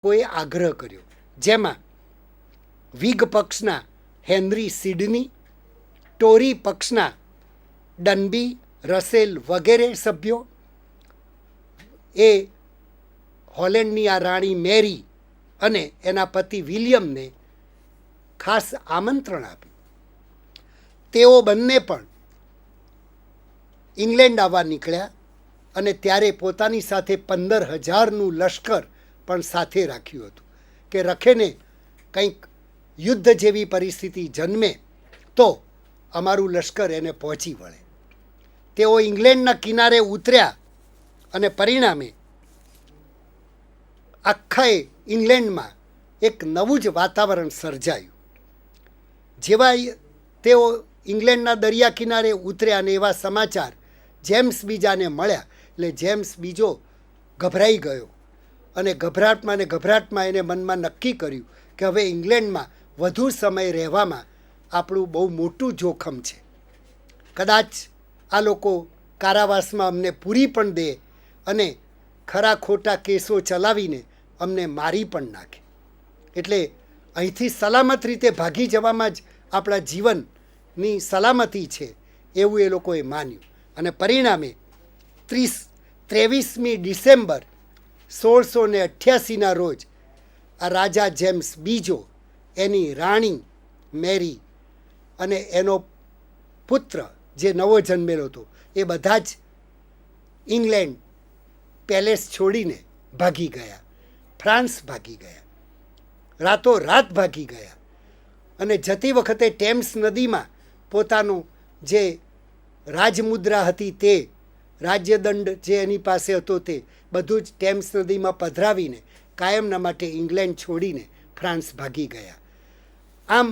કોઈ આગ્રહ કર્યો, જેમાં વિગ પક્ષના હેનરી સિડની, ટોરી પક્ષના ડનબી, રસેલ વગેરે સભ્યો એ હોલેન્ડની આ રાણી મેરી અને એના પતિ વિલિયમને ખાસ આમંત્રણ આપ્યું. તેઓ બંને પણ ઇંગ્લેન્ડ આવવા નીકળ્યા અને ત્યારે પોતાની સાથે 15,000નું લશ્કર પણ સાથે રાખ્યું હતું કે રખેને કંઈક યુદ્ધ જેવી પરિસ્થિતિ જન્મે તો અમારું લશ્કર એને પહોંચી વળે. તેઓ ઇંગ્લેન્ડના કિનારે ઉતર્યા અને પરિણામે આખાએ ઇંગ્લેન્ડમાં એક નવું જ વાતાવરણ સર્જાયું. જેવા તેઓ ઇંગ્લેન્ડના દરિયા કિનારે ઉતર્યા અને એવા સમાચાર જેમ્સ બીજાને મળ્યા એટલે જેમ્સ બીજો ગભરાઈ ગયો અને ગભરાટમાં એને મનમાં નક્કી કર્યું કે હવે ઇંગ્લેન્ડમાં વધુ સમય રહેવામાં આપણું બહુ મોટું જોખમ છે. કદાચ આ લોકો કારાવાસમાં અમને પૂરી પણ દે અને ખરા ખોટા કેસો ચલાવીને અમને મારી પણ નાખે. એટલે અહીંથી સલામત રીતે ભાગી જવામાં જ આપણા જીવનની સલામતી છે એવું એ લોકોએ માન્યું અને પરિણામે 23મી ડિસેમ્બર 1688ના રોજ આ રાજા જેમ્સ બીજો, એની રાણી મેરી અને એનો પુત્ર જે નવો જન્મેલો હતો એ બધા જ ઇંગ્લેન્ડ પેલેસ છોડીને ભાગી ગયા, ફ્રાન્સ ભાગી ગયા, રાતોરાત ભાગી ગયા અને જતી વખતે ટેમ્સ નદીમાં પોતાનો જે રાજમુદ્રા હતી તે રાજ્યદંડ જે એની પાસે હતો તે બધું જ ટેમ્સ નદીમાં પધરાવીને કાયમના માટે ઇંગ્લેન્ડ છોડીને ફ્રાન્સ ભાગી ગયા. આમ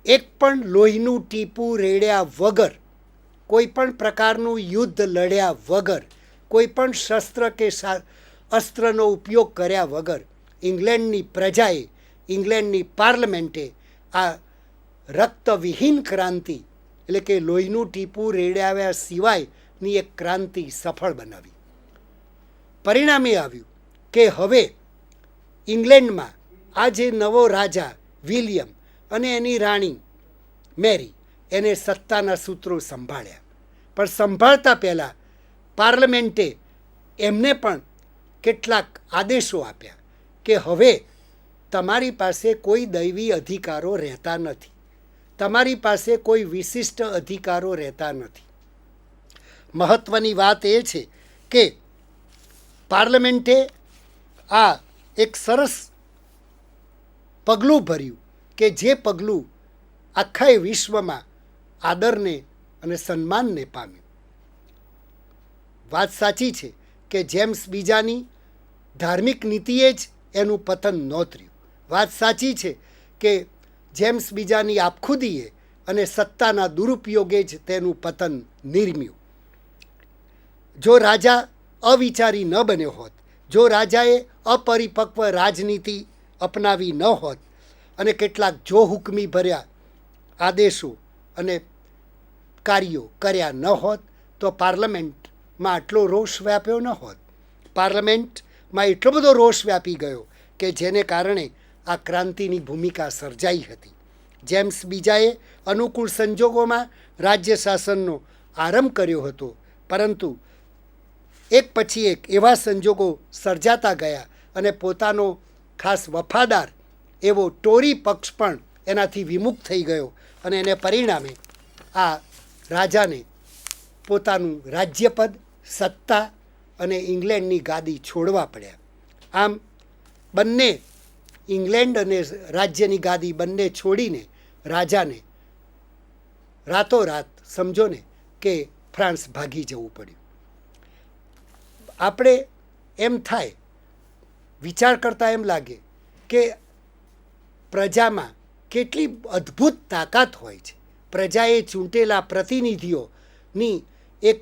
એક પણ લોહીનું ટીપું રેડ્યા વગર, કોઈ પણ પ્રકારનું યુદ્ધ લડ્યા વગર, કોઈ પણ શસ્ત્ર કે અસ્ત્રનો ઉપયોગ કર્યા વગર ઇંગ્લેન્ડની પ્રજાએ, ઇંગ્લેન્ડની પાર્લમેન્ટે આ રક્તવિહીન ક્રાંતિ એટલે કે લોહીનું ટીપું રેડાવ્યા સિવાયની એક ક્રાંતિ સફળ બનાવી. પરિણામે આવ્યું કે હવે ઇંગ્લેન્ડમાં આ જે નવો રાજા વિલિયમ અને એની રાણી મેરી એને સત્તાના સૂત્રો સંભાળ્યા. પણ સંભાળતા પહેલાં પાર્લમેન્ટે એમને પણ કેટલાક આદેશો આપ્યા કે હવે તમારી પાસે કોઈ દૈવી અધિકારો રહેતા નથી, તમારી પાસે કોઈ વિશિષ્ટ અધિકારો રહેતા નથી. મહત્ત્વની વાત એ છે કે પાર્લમેન્ટે આ એક સરસ પગલું ભર્યું કે જે પગલું આખા વિશ્વમાં આદરને અને સન્માનને પામ્યું. વાત સાચી છે કે જેમ્સ બીજાની ધાર્મિક નીતિએ જ એનું પતન નોતર્યું. વાત સાચી છે કે જેમ્સ બીજાની આપખુદીએ અને સત્તાના દુરુપયોગે જ તેનું પતન નિર્મ્યું. જો રાજા અવિચારી ન બન્યો હોત, જો રાજાએ અપરિપક્વ રાજનીતિ અપનાવી ન હોત અને કેટલાક જો હુકમી ભર્યા આદેશો અને કાર્યો કર્યા ન હોત તો પાર્લમેન્ટમાં આટલો રોષ વ્યાપ્યો ન હોત. પાર્લમેન્ટમાં એટલો બધો રોષ વ્યાપી ગયો કે જેને કારણે આ ક્રાંતિની ભૂમિકા સર્જાઈ હતી. જેમ્સ બીજાએ અનુકૂળ સંજોગોમાં રાજ્ય શાસનનો આરંભ કર્યો હતો, પરંતુ એક પછી એક એવા સંજોગો સર્જાતા ગયા અને પોતાનો ખાસ વફાદાર એવો ટોરી પક્ષ પણ એનાથી વિમુખ થઈ ગયો અને એને પરિણામે આ રાજાને પોતાનું રાજ્યપદ, સત્તા અને ઇંગ્લેન્ડની ગાદી છોડવા પડ્યા. આમ બંને ઇંગ્લેન્ડ અને રાજ્યની ગાદી બંને છોડીને રાજાને રાતોરાત સમજો ને કે ફ્રાન્સ ભાગી જવું પડ્યું. આપણે એમ થાય, વિચાર કરતાં એમ લાગે કે પ્રજામાં કેટલી અદ્ભુત તાકાત હોય છે. પ્રજાએ ચૂંટેલા પ્રતિનિધિઓની એક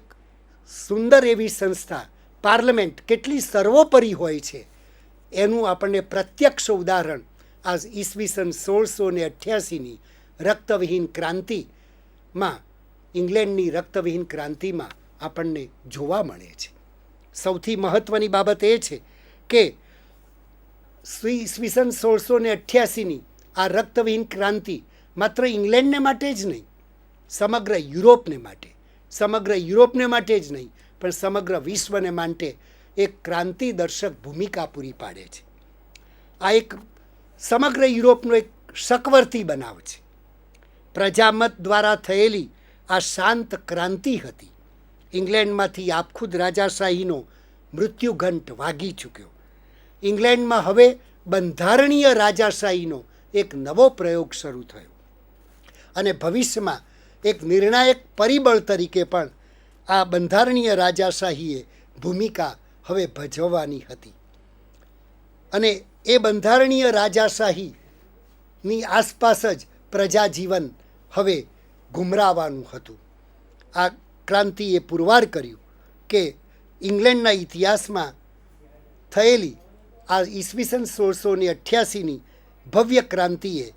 સુંદર એવી સંસ્થા પાર્લમેન્ટ કેટલી સર્વોપરી હોય છે એનું આપણને પ્રત્યક્ષ ઉદાહરણ આ ઈસવીસન 1688ની રક્તવિહીન ક્રાંતિમાં, ઇંગ્લેન્ડની રક્તવિહીન ક્રાંતિમાં આપણને જોવા મળે છે. સૌથી મહત્ત્વની બાબત એ છે કે ઈસવીસન 1688ની આ રક્તવિહીન ક્રાંતિ માત્ર ઇંગ્લેન્ડને માટે જ નહીં, સમગ્ર યુરોપને માટે જ નહીં, પણ સમગ્ર વિશ્વને માટે એક ક્રાંતિદર્શક ભૂમિકા પૂરી પાડે છે. આ એક સમગ્ર યુરોપનો એક શકવર્તી બનાવ છે. પ્રજામત દ્વારા થયેલી આ શાંત ક્રાંતિ હતી. ઇંગ્લેન્ડમાંથી આપખુદ રાજાશાહીનો મૃત્યુઘંટ વાગી ચૂક્યો. ઇંગ્લેન્ડમાં હવે બંધારણીય રાજાશાહીનો એક નવો પ્રયોગ શરૂ થયો અને ભવિષ્યમાં એક નિર્ણાયક પરિબળ તરીકે પણ આ બંધારણીય રાજાશાહીએ ભૂમિકા હવે ભજવવાની હતી. અને એ બંધારણીય રાજાશાહીની આસપાસ જ પ્રજાજીવન હવે ગુમરાવાનું હતું. આ ક્રાંતિએ પુરવાર કર્યું કે ઇંગ્લેન્ડના ઇતિહાસમાં થયેલી આ ઈસવીસન 1688ની ભવ્ય ક્રાંતિએ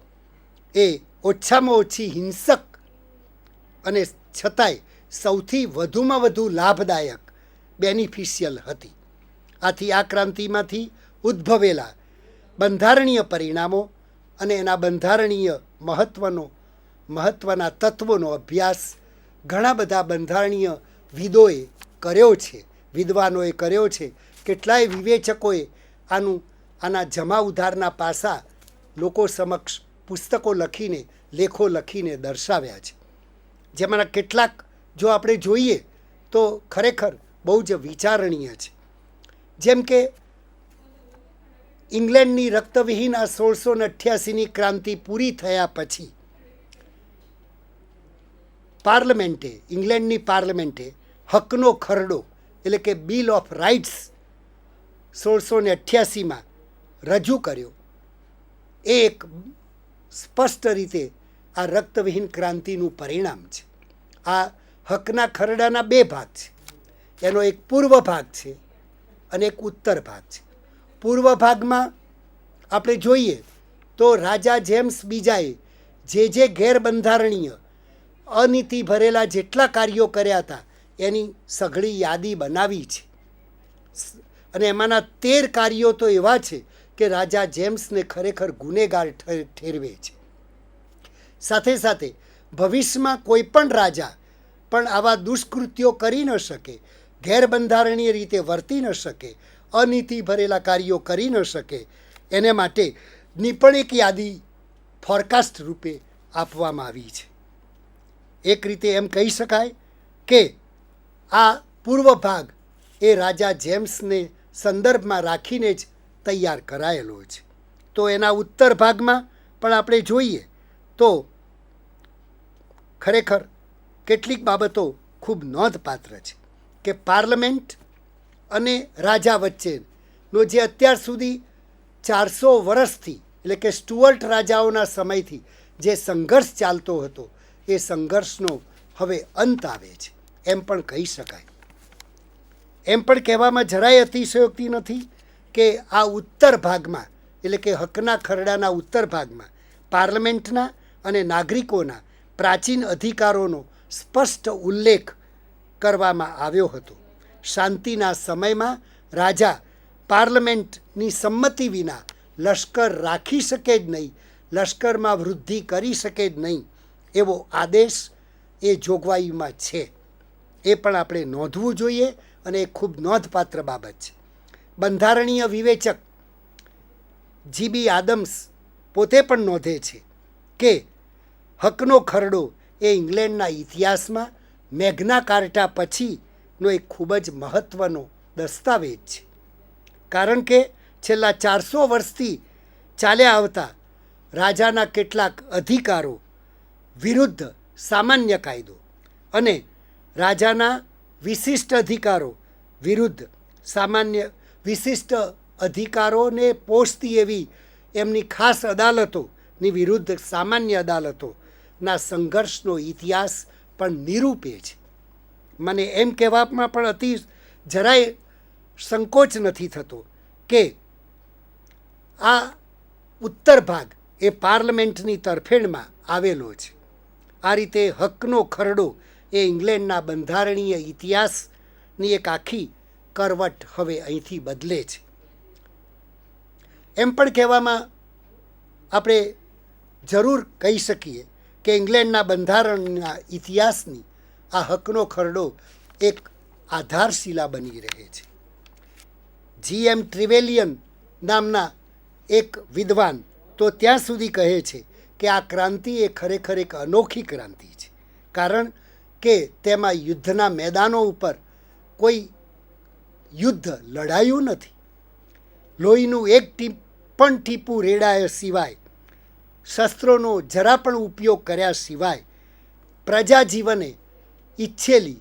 એ ઓછામાં ઓછી હિંસક અને છતાંય સૌથી વધુમાં વધુ લાભદાયક બેનિફિશિયલ હતી. આથી આ ક્રાંતિમાંથી ઉદ્ભવેલા બંધારણીય પરિણામો અને એના બંધારણીય મહત્ત્વના તત્વોનો અભ્યાસ ઘણા બધા બંધારણીય વિદ્વાનોએ કર્યો છે. કેટલાય વિવેચકોએ આના જમા ઉધારના પાસા લોકો સમક્ષ પુસ્તકો લખીને, લેખો લખીને દર્શાવ્યા છે. જેમાંના કેટલાક જો આપણે જોઈએ તો ખરેખર બહુ જ વિચારણીય છે. જેમ કે ઇંગ્લેન્ડની રક્તવિહીન આ 1688ની ક્રાંતિ પૂરી થયા પછી ઇંગ્લેન્ડની પાર્લામેન્ટે હકનો ખરડો એટલે કે બિલ ઓફ રાઇટ્સ 1688માં રજૂ કર્યો. એ એક સ્પષ્ટ રીતે આ રક્તવિહીન ક્રાંતિનું પરિણામ છે. આ હકના ખરડાના બે ભાગ છે. એનો એક પૂર્વ ભાગ છે અને એક ઉત્તર ભાગ છે. પૂર્વ ભાગમાં આપણે જોઈએ તો રાજા જેમ્સ બીજાએ જે ગેરબંધારણીય અનીતિ ભરેલા જેટલા કાર્યો કર્યા હતા એની સઘળી યાદી બનાવી છે. અને એમાંના 13 કાર્યો તો એવા છે કે રાજા જેમ્સને ખરેખર ગુનેગાર ઠેરવે છે. સાથે સાથે ભવિષ્યમાં કોઈ પણ રાજા પણ આવા દુષ્કૃત્યો કરી ન શકે, ગેરબંધારણીય રીતે વર્તી ન શકે, અનીતિ ભરેલા કાર્યો કરી ન શકે, એને માટેની પણ એક યાદી ફોરકાસ્ટ રૂપે આપવામાં આવી છે. એક રીતે એમ કહી શકાય કે આ પૂર્વ ભાગ એ રાજા જેમ્સને સંદર્ભમાં રાખીને જ તૈયાર કરાયેલો છે. તો એના ઉત્તર ભાગમાં પણ આપણે જોઈએ તો ખરેખર કેટલીક બાબતો ખૂબ નોંધપાત્ર છે કે પાર્લામેન્ટ અને રાજા વચ્ચેનો જે અત્યાર સુધી 400 વર્ષથી એટલે કે સ્ટુઅર્ટ રાજાઓના સમયથી જે સંઘર્ષ ચાલતો હતો એ સંઘર્ષનો હવે અંત આવે છે એમ પણ કહી શકાય. એમ પણ કહેવામાં જરાય અતિશયોક્તિ નથી કે આ ઉત્તર ભાગમાં એટલે કે હકના ખરડાના ઉત્તર ભાગમાં પાર્લામેન્ટના અને નાગરિકોના પ્રાચીન અધિકારોનો સ્પષ્ટ ઉલ્લેખ કરવામાં આવ્યો હતો. શાંતિના સમયમાં રાજા પાર્લામેન્ટની સંમતિ વિના લશ્કર રાખી શકે જ નહીં, લશ્કરમાં વૃદ્ધિ કરી શકે જ નહીં એવો આદેશ એ જોગવાઈમાં છે. એ પણ આપણે નોંધવું જોઈએ અને એ ખૂબ નોંધપાત્ર બાબત છે. બંધારણીય વિવેચક જીબી આદમ્સ પોતે પણ નોંધે છે કે હકનો ખરડો એ ઇંગ્લેન્ડના ઇતિહાસમાં મેગ્ના કાર્ટા પછીનો એક ખૂબ જ મહત્ત્વનો દસ્તાવેજ છે. કારણ કે છેલ્લા 400 વર્ષથી ચાલ્યા આવતા રાજાના કેટલાક અધિકારો વિરુદ્ધ સામાન્ય કાયદો અને રાજાના વિશિષ્ટ અધિકારો વિરુદ્ધ વિશિષ્ટ અધિકારોને પોષતી એવી એમની ખાસ અદાલતોની વિરુદ્ધ સામાન્ય અદાલતોના સંઘર્ષનો ઇતિહાસ પણ નિરૂપે છે. મને એમ કહેવામાં પણ જરાય સંકોચ નથી થતો કે આ ઉત્તર ભાગ એ પાર્લામેન્ટની તરફેણમાં આવેલો છે. આ રીતે હકનો ખરડો એ ઇંગ્લેન્ડના બંધારણીય ઇતિહાસની એક આખી કરવટ હવે અહીંથી બદલે છે. એમ પણ કહેવામાં આપણે જરૂર કહી શકીએ કે ઇંગ્લેન્ડના બંધારણના ઇતિહાસની આ હકનો ખરડો એક આધારશિલા બની રહે છે. G.M. ટ્રિવેલિયન નામના એક વિદ્વાન તો ત્યાં સુધી કહે છે કે આ ક્રાંતિ એ ખરેખર એક અનોખી ક્રાંતિ છે, કારણ કે તેમાં યુદ્ધના મેદાનો ઉપર કોઈ યુદ્ધ લડાયું નથી. લોહીનું એક પણ ટીપું રેડાયા સિવાય, શસ્ત્રોનો જરા પણ ઉપયોગ કર્યા સિવાય પ્રજા જીવને ઈચ્છેલી,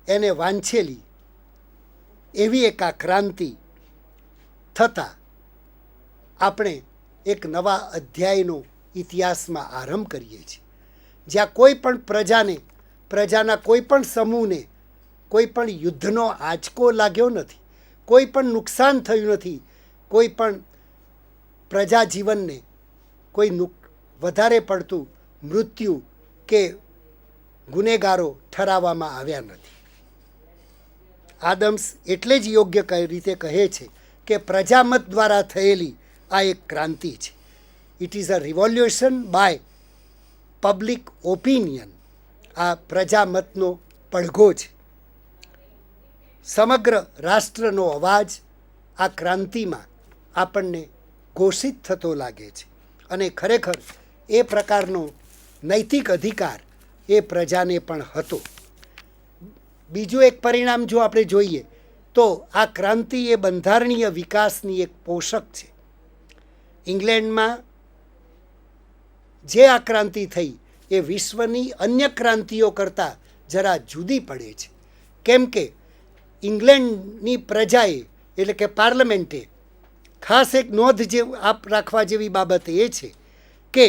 એને વાંછેલી એવી એક આ ક્રાંતિ થતાં આપણે એક નવા અધ્યાયનો ઇતિહાસમાં આરંભ કરીએ છીએ, જ્યાં કોઈ પણ પ્રજાના કોઈ પણ સમૂહને કોઈ પણ યુદ્ધનો આંચકો લાગ્યો નથી, કોઈ પણ નુકસાન થયું નથી, કોઈ પણ પ્રજા જીવનને કોઈ વધારે પડતું મૃત્યુ કે ગુનેગારો ઠરાવવામાં આવ્યા નથી. આદમ્સ એટલે જ યોગ્ય રીતે કહે છે કે પ્રજામત દ્વારા થયેલી આ એક ક્રાંતિ છે. It is a revolution by public opinion. આ પ્રજામતનો પડઘો છે. સમગ્ર રાષ્ટ્રનો અવાજ આ ક્રાંતિમાં આપણને ઘોષિત થતો લાગે છે અને ખરેખર એ પ્રકારનો નૈતિક અધિકાર એ પ્રજાને પણ હતો. બીજું એક પરિણામ જો આપણે જોઈએ તો આ ક્રાંતિ એ બંધારણીય વિકાસની એક પોષક છે. ઇંગ્લેન્ડમાં જે આ ક્રાંતિ થઈ એ વિશ્વની અન્ય ક્રાંતિઓ કરતાં જરા જુદી પડે છે, કેમ કે ઇંગ્લેન્ડની પ્રજાએ એટલે કે પાર્લામેન્ટે ખાસ એક નોંધ જે રાખવા જેવી બાબત એ છે કે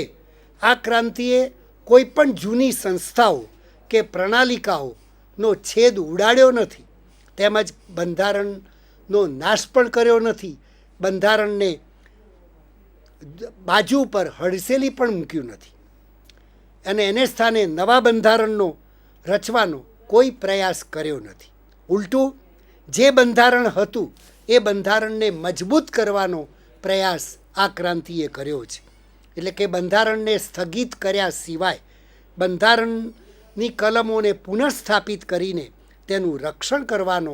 આ ક્રાંતિએ કોઈ પણ જૂની સંસ્થાઓ કે પ્રણાલિકાઓનો છેદ ઉડાડ્યો નથી, તેમજ બંધારણનો નાશ પણ કર્યો નથી, બંધારણને બાજુ પર હડસેલી પણ મૂક્યું નથી અને એને સ્થાને નવા બંધારણનો રચવાનો કોઈ પ્રયાસ કર્યો નથી. ઉલટું જે બંધારણ હતું એ બંધારણને મજબૂત કરવાનો પ્રયાસ આ ક્રાંતિએ કર્યો છે. એટલે કે બંધારણને સ્થગિત કર્યા સિવાય બંધારણની કલમોને પુનઃસ્થાપિત કરીને તેનું રક્ષણ કરવાનો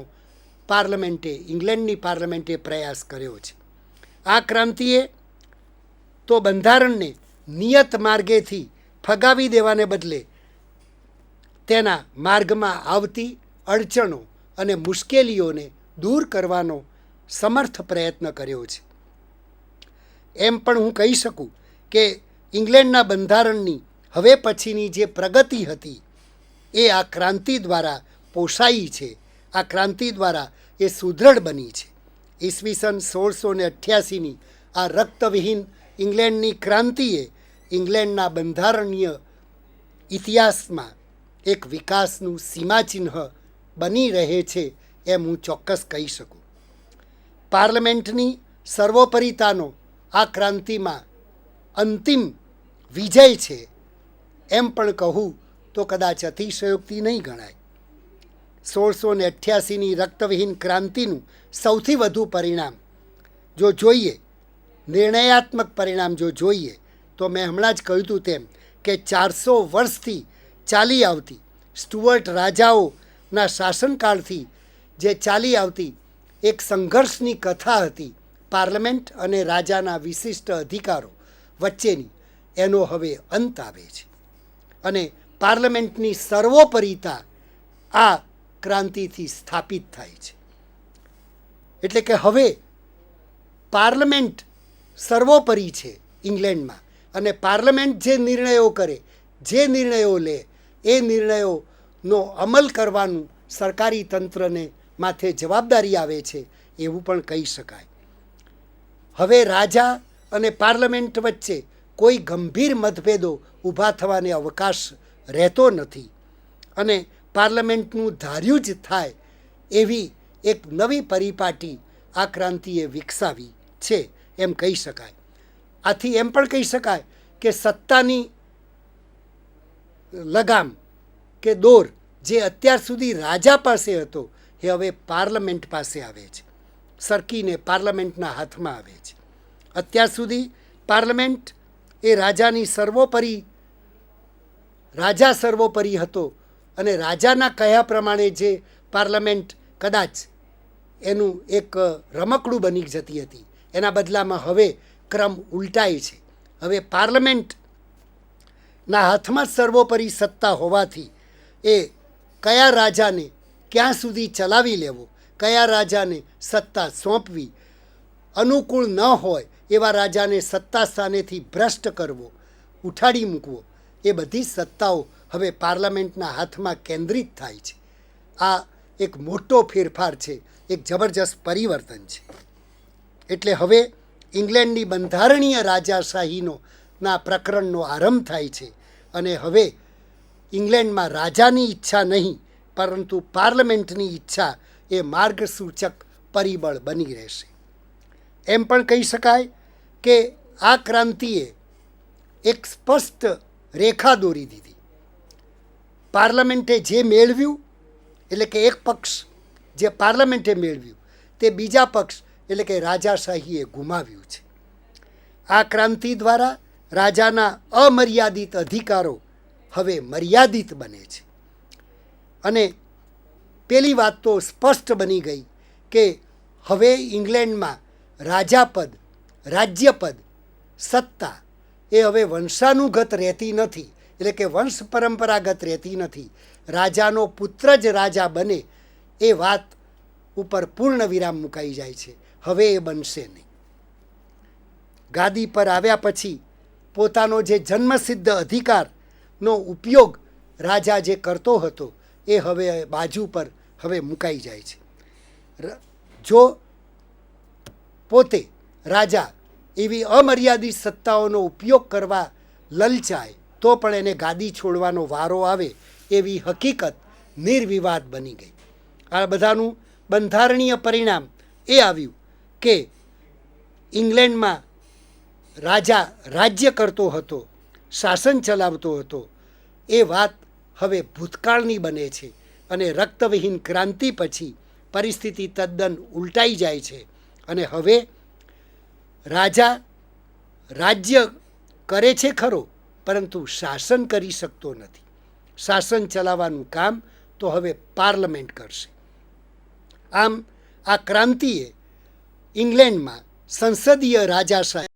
ઇંગ્લેન્ડની પાર્લામેન્ટે પ્રયાસ કર્યો છે. આ ક્રાંતિએ તો બંધારણને નિયત માર્ગેથી ફગાવી દેવાને બદલે તેના માર્ગમાં આવતી અડચણો અને મુશ્કેલીઓને દૂર કરવાનો સમર્થ પ્રયત્ન કર્યો છે. એમ પણ હું કહી શકું કે ઇંગ્લેન્ડના બંધારણની હવે પછીની જે પ્રગતિ હતી એ આ ક્રાંતિ દ્વારા પોષાઈ છે, આ ક્રાંતિ દ્વારા એ સુદૃઢ બની છે. ઈસવીસન 1688ની આ રક્તવિહીન ઇંગ્લેન્ડની ક્રાંતિએ ઇંગ્લેન્ડના બંધારણીય ઇતિહાસમાં એક વિકાસનું સીમાચિહ્ન બની રહે છે એમ હું ચોક્કસ કહી શકું. પાર્લામેન્ટની સર્વોપરિતાનો આ ક્રાંતિમાં અંતિમ વિજય છે એમ પણ કહું તો કદાચ અતિશયોક્તિ નહીં ગણાય. 1688ની રક્તવિહીન ક્રાંતિનું સૌથી વધુ પરિણામ જો જોઈએ, નિર્ણયાત્મક પરિણામ જો જોઈએ, તો મેં હમણાં જ કહ્યું હતું તેમ કે 400 વર્ષથી ચાલી આવતી સ્ટુઅર્ટ રાજાઓના શાસનકાળથી જે ચાલી આવતી એક સંઘર્ષની કથા હતી પાર્લામેન્ટ અને રાજાના વિશિષ્ટ અધિકારો વચ્ચેની, એનો હવે અંત આવે છે અને પાર્લામેન્ટની સર્વોપરિતા આ ક્રાંતિથી સ્થાપિત થાય છે. એટલે કે હવે પાર્લામેન્ટ સર્વોપરી છે ઇંગ્લેન્ડમાં અને પાર્લામેન્ટ જે નિર્ણયો કરે, જે નિર્ણયો લે, એ નિર્ણયોનો અમલ કરવાનું સરકારી તંત્રને માથે જવાબદારી આવે છે એવું પણ કહી શકાય. હવે રાજા અને પાર્લામેન્ટ વચ્ચે કોઈ ગંભીર મતભેદો ઊભા થવાને અવકાશ રહેતો નથી અને પાર્લામેન્ટનું ધાર્યું જ થાય એવી એક નવી પરિપાટી આ ક્રાંતિએ વિકસાવી છે એમ કહી શકાય. આથી એમ પણ કહી શકાય કે સત્તાની લગામ કે દોર જે અત્યાર સુધી રાજા પાસે હતો એ હવે પાર્લામેન્ટ પાસે આવે છે, સરકીને પાર્લામેન્ટના હાથમાં આવે છે અત્યાર સુધી પાર્લામેન્ટ એ રાજા સર્વોપરી હતો અને રાજાના કહ્યા પ્રમાણે જે પાર્લામેન્ટ કદાચ એનું એક રમકડું બની જતી હતી, એના બદલામાં હવે ક્રમ ઉલટાય છે. હવે પાર્લામેન્ટના હાથમાં સર્વોપરી સત્તા હોવાથી એ કયા રાજાને ક્યાં સુધી ચલાવી લેવો, કયા રાજાને સત્તા સોંપવી, અનુકૂળ ન હોય એવા રાજાને સત્તા સ્થાનેથી ભ્રષ્ટ કરવો, ઉઠાડી મૂકવો, એ બધી સત્તાઓ હવે પાર્લામેન્ટના હાથમાં કેન્દ્રિત થાય છે. આ એક મોટો ફેરફાર છે, એક જબરજસ્ત પરિવર્તન છે. એટલે હવે ઇંગ્લેન્ડની બંધારણીય રાજાશાહીના પ્રકરણનો આરંભ થાય છે અને હવે ઇંગ્લેન્ડમાં રાજાની ઈચ્છા નહીં પરંતુ પાર્લામેન્ટની ઈચ્છા એ માર્ગસૂચક પરિબળ બની રહેશે. એમ પણ કહી શકાય કે આ ક્રાંતિએ એક સ્પષ્ટ રેખા દોરી દીધી. પાર્લામેન્ટે જે મેળવ્યું એટલે કે એક પક્ષ જે પાર્લામેન્ટે મેળવ્યું તે બીજા પક્ષ એટલે કે રાજાશાહીએ ગુમાવ્યું છે. આ ક્રાંતિ દ્વારા રાજાના અમર્યાદિત અધિકારો હવે મર્યાદિત બને છે અને પેલી વાત તો સ્પષ્ટ બની ગઈ કે હવે ઇંગ્લેન્ડમાં રાજાપદ, રાજ્યપદ, સત્તા એ હવે વંશાનુગત રહેતી નથી, એટલે કે વંશ પરંપરાગત રહેતી નથી. રાજાનો પુત્ર જ રાજા બને એ વાત ઉપર પૂર્ણ વિરામ મુકાઈ જાય છે. હવે એ બનશે નહીં. ગાદી પર આવ્યા પછી પોતાનો જે જન્મસિદ્ધ અધિકારનો ઉપયોગ રાજા જે કરતો હતો એ હવે બાજુ પર હવે મુકાઈ જાય છે. જો પોતે રાજા એવી અમર્યાદિત સત્તાઓનો ઉપયોગ કરવા લલચાય તો પણ એને ગાદી છોડવાનો વારો આવે એવી હકીકત નિર્વિવાદ બની ગઈ. આ બધાનું બંધારણીય પરિણામ એ આવ્યું કે ઇંગ્લેન્ડમાં રાજા રાજ્ય કરતો હતો, શાસન ચલાવતો હતો, એ વાત હવે ભૂતકાળની બને છે અને રક્તવિહીન ક્રાંતિ પછી પરિસ્થિતિ તદ્દન ઉલટાઈ જાય છે અને હવે રાજા રાજ્ય કરે છે ખરો પરંતુ શાસન કરી શકતો નથી. શાસન ચલાવવાનું કામ તો હવે પાર્લામેન્ટ કરશે. આમ આ ક્રાંતિએ ઇંગ્લેન્ડમાં સંસદીય રાજાશાહી